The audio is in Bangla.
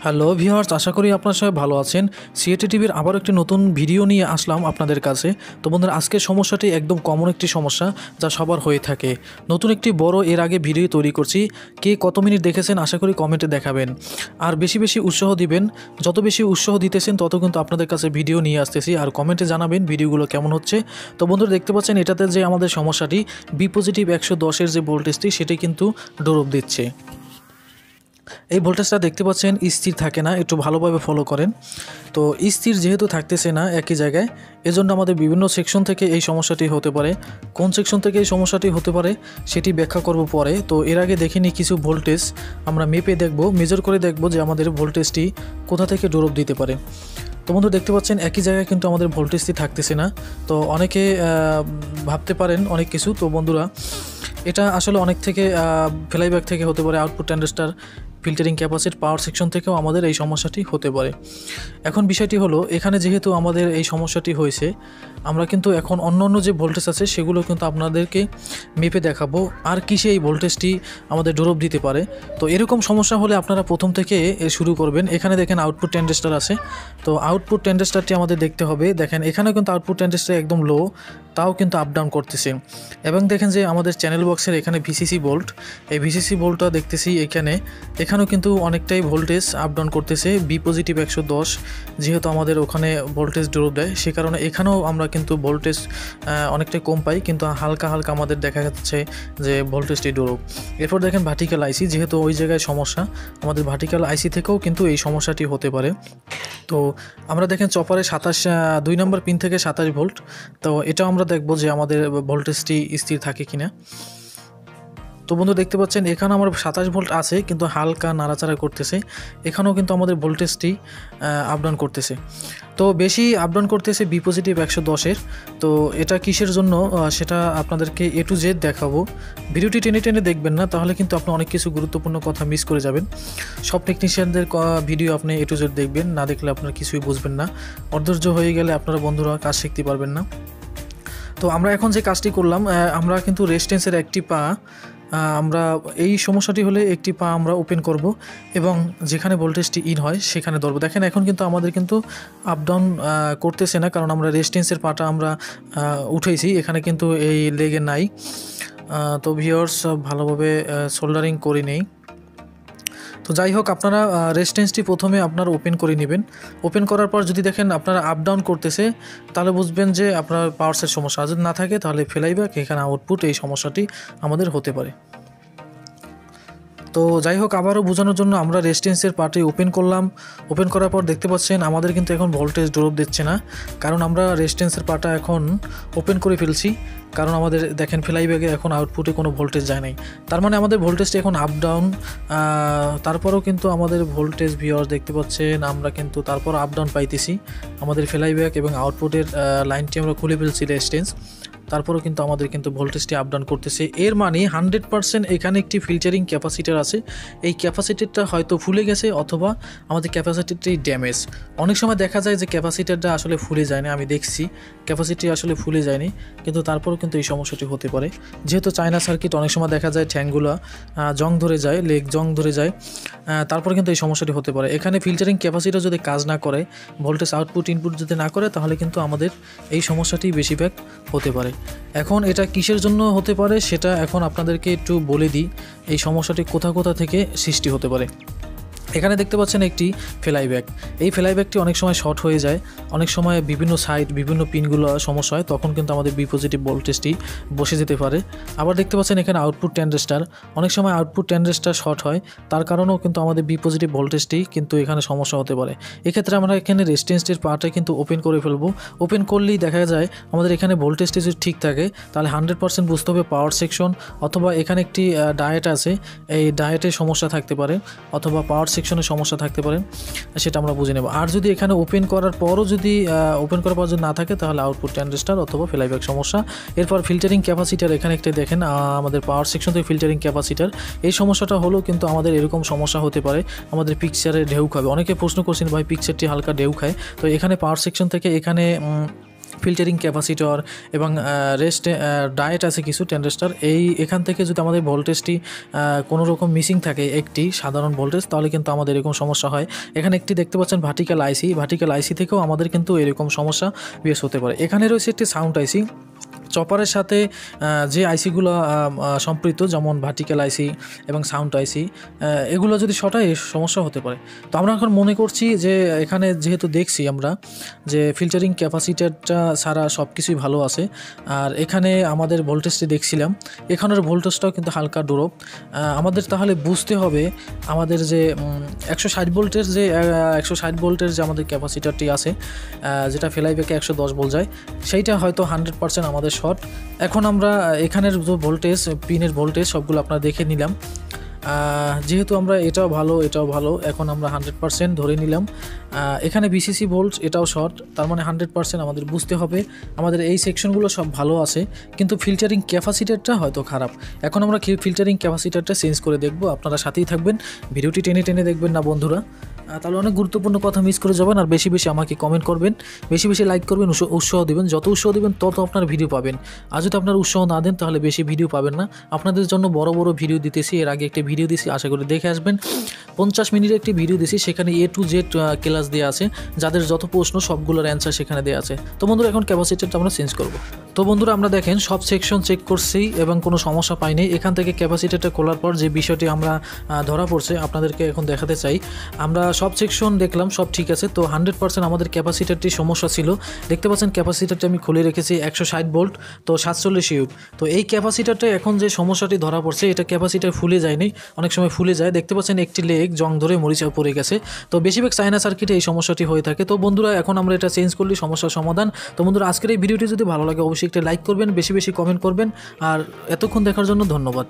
হ্যালো ভিউয়ার্স, আশা করি আপনারা সবাই ভালো আছেন। সিএটি টিভির আবার একটি নতুন ভিডিও নিয়ে আসলাম আপনাদের কাছে। তো বন্ধুরা, আজকের সমস্যাটি একদম কমন একটি সমস্যা যা সবার হয়ে থাকে। নতুন একটি বড় এর আগে ভিডিও তৈরি করছি, কে কত মিনিট দেখেছেন আশা করি কমেন্টে দেখাবেন। আর বেশি বেশি উৎসাহ দিবেন, যত বেশি উৎসাহ দিতেছেন তত কিন্তু আপনাদের কাছে ভিডিও নিয়ে আসতেছি। আর কমেন্টে জানাবেন ভিডিওগুলো কেমন হচ্ছে। তো বন্ধুরা, দেখতে পাচ্ছেন এটাতে যে আমাদের সমস্যাটি বি পজিটিভ 110-এর যে ভোল্টেজটি সেটি কিন্তু ড্রপ দিচ্ছে। এই ভোল্টেজটা দেখতে পাচ্ছেন স্থির থাকে না, একটু ভালোভাবে ফলো করেন। তো স্থির যেহেতু থাকতেছে না একই জায়গায়, এজন্য আমাদের বিভিন্ন সেকশন থেকে এই সমস্যাটি হতে পারে। কোন সেকশন থেকে এই সমস্যাটি হতে পারে সেটি ব্যাখ্যা করব পরে। তো এর আগে দেখিনি কিছু ভোল্টেজ আমরা মেপে দেখব, মেজার করে দেখব যে আমাদের ভোল্টেজটি কোথা থেকে ড্রপ দিতে পারে। তো বন্ধু, দেখতে পাচ্ছেন একই জায়গায় কিন্তু আমাদের ভোল্টেজটি থাকতেছে না। তো অনেকে ভাবতে পারেন অনেক কিছু। তো বন্ধুরা, এটা আসলে অনেক থেকে ফ্লাইব্যাক থেকে হতে পারে, output transistor, filtering capacity, power section থেকেও আমাদের এই সমস্যাটি হতে পারে। এখন বিষয়টি হলো, এখানে যেহেতু আমাদের এই সমস্যাটি হয়েছে, আমরা কিন্তু এখন অন্য যে ভোল্টেজ আছে সেগুলো কিন্তু আপনাদেরকে মেপে দেখাবো আর কিসে এই ভোল্টেজটি আমাদের ড্রপ দিতে পারে। তো এরকম সমস্যা হলে আপনারা প্রথম থেকে শুরু করবেন। এখানে দেখেন আউটপুট ট্রানজিস্টর আছে। তো আউটপুট ট্রানজিস্টরটি আমাদের দেখতে হবে। দেখেন এখানেও কিন্তু আউটপুট ট্রানজিস্টর একদম লো, তাও কিন্তু আপ ডাউন করতেছে। এবং দেখেন যে আমাদের চ্যানেল বক্সের এখানে ভিসিসি ভোল্ট, এই ভিসিসি ভোল্টটা দেখতেছি এখানেও কিন্তু অনেকটাই ভোল্টেজ আপ ডাউন করতেছে। বি পজিটিভ 110 যেহেতু আমাদের ওখানে ভোল্টেজ ড্রপ দেয়, সে কারণে এখানেও আমরা কিন্তু ভোল্টেজ অনেকটাই কম পাই, কিন্তু হালকা হালকা আমাদের দেখা যাচ্ছে যে ভোল্টেজটি ড্রপ। এরপর দেখেন ভার্টিক্যাল আইসি, যেহেতু ওই জায়গায় সমস্যা, আমাদের ভার্টিক্যাল আইসি থেকেও কিন্তু এই সমস্যাটি হতে পারে। তো আমরা দেখেন চপারে 2 নম্বর পিন থেকে 27 ভোল্ট। তো এটাও আমরা দেখব যে আমাদের ভোল্টেজটি স্থির থাকে কিনা। তো বন্ধু, দেখতে পাচ্ছেন এখানে আমার 27 ভোল্ট আছে, কিন্তু হালকা নাড়াচাড়া করতেছে। এখানেও কিন্তু আমাদের ভোল্টেজটি আপ ডাউন করতেছে। তো বেশি আপ ডাউন করতেছে বি পজিটিভ 110-এর। তো এটা কিসের জন্য সেটা আপনাদেরকে A to Z দেখাবো। ভিডিওটি টেনে টেনে দেখবেন না, তাহলে কিন্তু আপনি অনেক কিছু গুরুত্বপূর্ণ কথা মিস করে যাবেন। সব টেকনিশিয়ানদের ভিডিও আপনি A to Z দেখবেন, না দেখলে আপনারা কিছুই বুঝবেন না। অধৈর্য হয়ে গেলে আপনারা বন্ধুরা কাজ শিখতে পারবেন না। তো আমরা এখন যে কাজটি করলাম, আমরা কিন্তু রেজিস্ট্যান্সের একটি পা, আমরা এই সমস্যাটি হলে একটি পা আমরা ওপেন করব এবং যেখানে ভোল্টেজটি ইন হয় সেখানে ধরবো। দেখেন এখন কিন্তু আমাদের কিন্তু আপ ডাউন করতেছে না, কারণ আমরা রেজিস্ট্যান্সের পাটা আমরা উঠেছি, এখানে কিন্তু এই লেগে নাই। তো ভিউয়ার্স, ভালোভাবে সোল্ডারিং করে নেই। তো যাই হোক, আপনারা রেজিস্ট্যান্সটি প্রথমে আপনারা ওপেন করে নেবেন। ওপেন করার পর যদি দেখেন আপনারা আপ ডাউন করতেছে, তাহলে বুঝবেন যে আপনার পাওয়ারসের সমস্যা। যদি না থাকে তাহলে ফ্লাইব্যাক, এখানে আউটপুট, এই সমস্যাটি আমাদের হতে পারে। তো যাই হোক, আবারও বোঝানোর জন্য আমরা রেজিস্ট্যান্সের পার্টে ওপেন করলাম। ওপেন করার পর দেখতে পাচ্ছেন আমাদের কিন্তু এখন ভোল্টেজ ড্রপ দিচ্ছে না, কারণ আমরা রেজিস্ট্যান্সের পার্টটা এখন ওপেন করে ফেলছি। কারণ আমাদের দেখেন ফ্লাইব্যাকে এখন আউটপুটে কোনো ভোল্টেজ যায় নাই, তার মানে আমাদের ভোল্টেজটা এখন আপ ডাউন। তারপরেও কিন্তু আমাদের ভোল্টেজ ভিউয়ার্স দেখতে পাচ্ছেন আমরা কিন্তু তারপর আপ ডাউন পাইতেছি। আমাদের ফ্লাইব্যাক এবং আউটপুটের লাইনটি আমরা খুলে ফেলছি রেজিস্ট্যান্স, তারপরেও কিন্তু আমাদের কিন্তু ভোল্টেজটি আপ ডাউন করতেছে। এর মানে 100% এখানে একটি ফিল্টারিং ক্যাপাসিটার আছে। এই ক্যাপাসিটারটা হয়তো ফুলে গেছে, অথবা আমাদের ক্যাপাসিটারটি ড্যামেজ। অনেক সময় দেখা যায় যে ক্যাপাসিটারটা আসলে ফুলে যায়নি, আমি দেখছি ক্যাপাসিটি আসলে ফুলে যায়নি, কিন্তু তারপরেও কিন্তু এই সমস্যাটি হতে পারে। যেহেতু চায়না সার্কিট, অনেক সময় দেখা যায় ঠ্যাংগুলো জং ধরে যায়, লেগ জং ধরে যায়, তারপরে কিন্তু এই সমস্যাটি হতে পারে। এখানে ফিল্টারিং ক্যাপাসিটার যদি কাজ না করে, ভোল্টেজ আউটপুট ইনপুট যদি না করে, তাহলে কিন্তু আমাদের এই সমস্যাটি বেশিরভাগ হতে পারে। এখন এটা কিসের জন্য হতে পারে সেটা এখন আপনাদেরকে একটু বলে দিই, এই সমস্যাটি কোথা থেকে সৃষ্টি হতে পারে। এখানে দেখতে পাচ্ছেন একটি ফ্লাইব্যাক। এই ফ্লাইব্যাকটি অনেক সময় শর্ট হয়ে যায়, অনেক সময় বিভিন্ন সাইড, বিভিন্ন পিনগুলো সমস্যা হয়, তখন কিন্তু আমাদের বি পজিটিভ ভোল্টেজটি বসে যেতে পারে। আবার দেখতে পাচ্ছেন এখানে আউটপুট ট্রানজিস্টর, অনেক সময় আউটপুট ট্রানজিস্টর শর্ট হয়, তার কারণেও কিন্তু আমাদের বি পজিটিভ ভোল্টেজটি কিন্তু এখানে সমস্যা হতে পারে। এক্ষেত্রে আমরা এখানে রেজিস্ট্যান্সটির পার্টটা কিন্তু ওপেন করে ফেলবো। ওপেন করলেই দেখা যায় আমাদের এখানে ভোল্টেজটি যদি ঠিক থাকে, তাহলে 100% বুঝতে হবে পাওয়ার সেকশন, অথবা এখানে একটি ডায়েট আছে, এই ডায়েটের সমস্যা থাকতে পারে, অথবা পাওয়ার সেকশনের সমস্যা থাকতে পারে, সেটা আমরা বুঝে নেব। আর যদি এখানে ওপেন করার পরও যদি না থাকে, তাহলে আউটপুট ট্রানজিস্টর অথবা ফ্লাইব্যাক সমস্যা। এরপর ফিল্টারিং ক্যাপাসিটার, এখানে একটা দেখেন আমাদের পাওয়ার সেকশন থেকে ফিল্টারিং ক্যাপাসিটার, এই সমস্যাটা হলেও কিন্তু আমাদের এরকম সমস্যা হতে পারে, আমাদের পিকচারে ঢেউ খাবে। অনেকে প্রশ্ন করছেন ভাই পিকচারটি হালকা ঢেউ খায়, তো এখানে পাওয়ার সেকশন থেকে এখানে ফিল্টারিং ক্যাপাসিটর এবং রেস্ট ডায়েট আছে কিছু টেন্ডারেস্টার। এখান থেকে যদি আমাদের ভোল্টেজটি কোনো রকম মিসিং থাকে একটি সাধারণ ভোল্টেজ, তাহলে কিন্তু আমাদের এরকম সমস্যা হয়। এখানে একটি দেখতে পাচ্ছেন ভার্টিক্যাল আইসি থেকেও আমাদের কিন্তু এরকম সমস্যা বেশ হতে পারে। এখানে রয়েছে একটি সাউন্ড আইসি। চপারের সাথে যে আইসিগুলো সম্পৃক্ত, যেমন ভার্টিক্যাল আইসি এবং সাউন্ড আইসি, এগুলো যদি শর্ট হয় সমস্যা হতে পারে। তো আমরা এখন মনে করছি যে এখানে যেহেতু দেখছি আমরা যে ফিল্টারিং ক্যাপাসিটারটা ছাড়া সব কিছুই ভালো আছে, আর এখানে আমাদের ভোল্টেজটি দেখছিলাম, এখানের ভোল্টেজটাও কিন্তু হালকা ড্রপ। আমাদের তাহলে বুঝতে হবে আমাদের যে 160 ভোল্টের যে আমাদের ক্যাপাসিটারটি আছে, যেটা ফ্লাইব্যাকে 110 ভোল্ট যায়, সেইটা হয়তো 100% আমাদের শর্ট। এখন আমরা এখানের যে ভোল্টেজ, পিনের ভোল্টেজ সবগুলো আপনারা দেখে নিলাম। যেহেতু আমরা এটাও ভালো, এখন আমরা 100% ধরে নিলাম। এখানে বিসিসি ভোল্ট, এটাও শর্ট, তার মানে 100% আমাদের বুঝতে হবে আমাদের এই সেকশনগুলো সব ভালো আছে, কিন্তু ফিল্টারিং ক্যাপাসিটারটা হয়তো খারাপ। এখন আমরা ফিল্টারিং ক্যাপাসিটারটা চেঞ্জ করে দেখব। আপনারা সাথেই থাকবেন, ভিডিওটি টেনে টেনে দেখবেন না বন্ধুরা, তাহলে অনেক গুরুত্বপূর্ণ কথা মিস করে যাবেন। আর বেশি বেশি আমাকে কমেন্ট করবেন, বেশি বেশি লাইক করবেন, উৎসাহ দেবেন। যত উৎসাহ দেবেন তত আপনার ভিডিও পাবেন। আর যদি আপনার উৎসাহ না দেন তাহলে বেশি ভিডিও পাবেন না। আপনাদের জন্য বড় বড় ভিডিও দিতেছি, এর আগে একটি ভিডিও দিছি, আশা করি দেখে আসবেন। 50 মিনিটের একটি ভিডিও দিছি, সেখানে A to Z ক্লাস দেওয়া আছে, যাদের যত প্রশ্ন সবগুলোর অ্যান্সার সেখানে দেওয়া আছে। তো বন্ধুরা এখন ক্যাপাসিটারটা আমরা চেঞ্জ করব। তো বন্ধুরা আমরা দেখেন সব সেকশন চেক করছি এবং কোনো সমস্যা পাইনি। এখান থেকে ক্যাপাসিটারটা খোলার পর যে বিষয়টি আমরা ধরা পড়ছে আপনাদেরকে এখন দেখাতে চাই। আমরা সব সেকশন দেখলাম, সব ঠিক আছে। তো 100% আমাদের ক্যাপাসিটারটি সমস্যা ছিল। দেখতে পাচ্ছেন ক্যাপাসিটারটি আমি খুলে রেখেছি 160 ভোল্ট, তো 47 ইউ। তো এই ক্যাপাসিটারটা এখন যে সমস্যাটি ধরা পড়ছে, এটা ক্যাপাসিটার ফুলে যায়নি, অনেক সময় ফুলে যায়। দেখতে পাচ্ছেন একটি লেগ জং ধরে মরিচা পড়ে গেছে। তো বেশিরভাগ চায়না সার্কিটে এই সমস্যাটি হয়ে থাকে। তো বন্ধুরা এখন আমরা এটা চেঞ্জ করলে সমস্যার সমাধান। তো বন্ধুরা আজকের এই ভিডিওটি যদি ভালো লাগে অবশ্যই একটা লাইক করবেন, বেশি বেশি কমেন্ট করবেন, আর এতক্ষণ দেখার জন্য ধন্যবাদ।